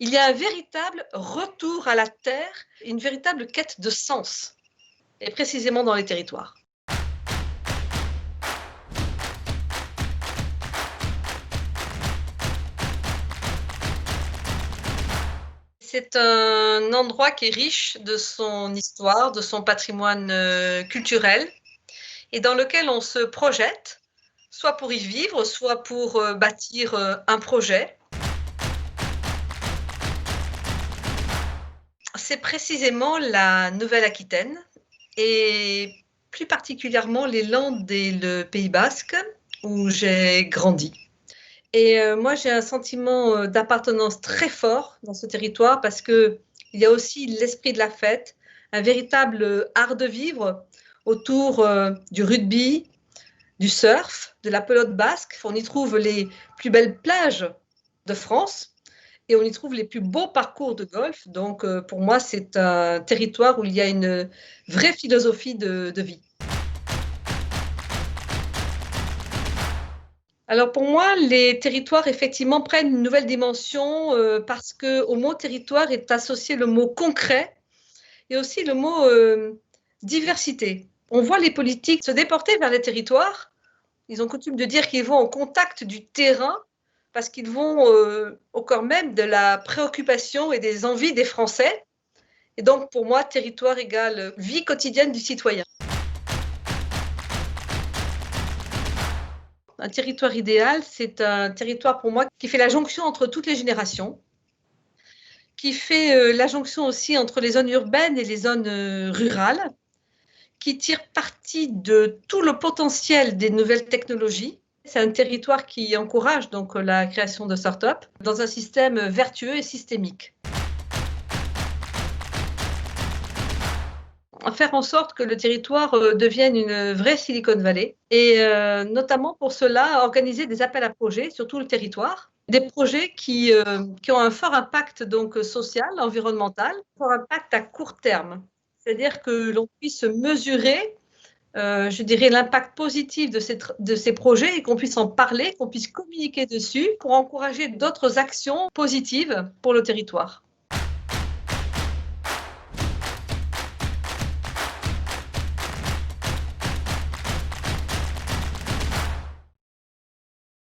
il y a un véritable retour à la terre, une véritable quête de sens, et précisément dans les territoires. C'est un endroit qui est riche de son histoire, de son patrimoine culturel, et dans lequel on se projette, soit pour y vivre, soit pour bâtir un projet. C'est précisément la Nouvelle-Aquitaine et plus particulièrement les Landes et le Pays basque où j'ai grandi. Et moi, j'ai un sentiment d'appartenance très fort dans ce territoire parce qu'il y a aussi l'esprit de la fête, un véritable art de vivre autour du rugby, du surf, de la pelote basque. On y trouve les plus belles plages de France et on y trouve les plus beaux parcours de golf. Donc, pour moi, c'est un territoire où il y a une vraie philosophie de vie. Alors pour moi, les territoires effectivement prennent une nouvelle dimension parce qu'au mot territoire est associé le mot concret et aussi le mot diversité. On voit les politiques se déporter vers les territoires. Ils ont coutume de dire qu'ils vont au contact du terrain parce qu'ils vont au cœur même de la préoccupation et des envies des Français. Et donc pour moi, territoire égale vie quotidienne du citoyen. Un territoire idéal, c'est un territoire pour moi qui fait la jonction entre toutes les générations, qui fait la jonction aussi entre les zones urbaines et les zones rurales, qui tire parti de tout le potentiel des nouvelles technologies. C'est un territoire qui encourage donc la création de start-up dans un système vertueux et systémique. Faire en sorte que le territoire devienne une vraie Silicon Valley et notamment pour cela, organiser des appels à projets sur tout le territoire, des projets qui ont un fort impact donc social, environnemental, un fort impact à court terme. C'est-à-dire que l'on puisse mesurer, je dirais, l'impact positif de ces projets et qu'on puisse en parler, qu'on puisse communiquer dessus pour encourager d'autres actions positives pour le territoire.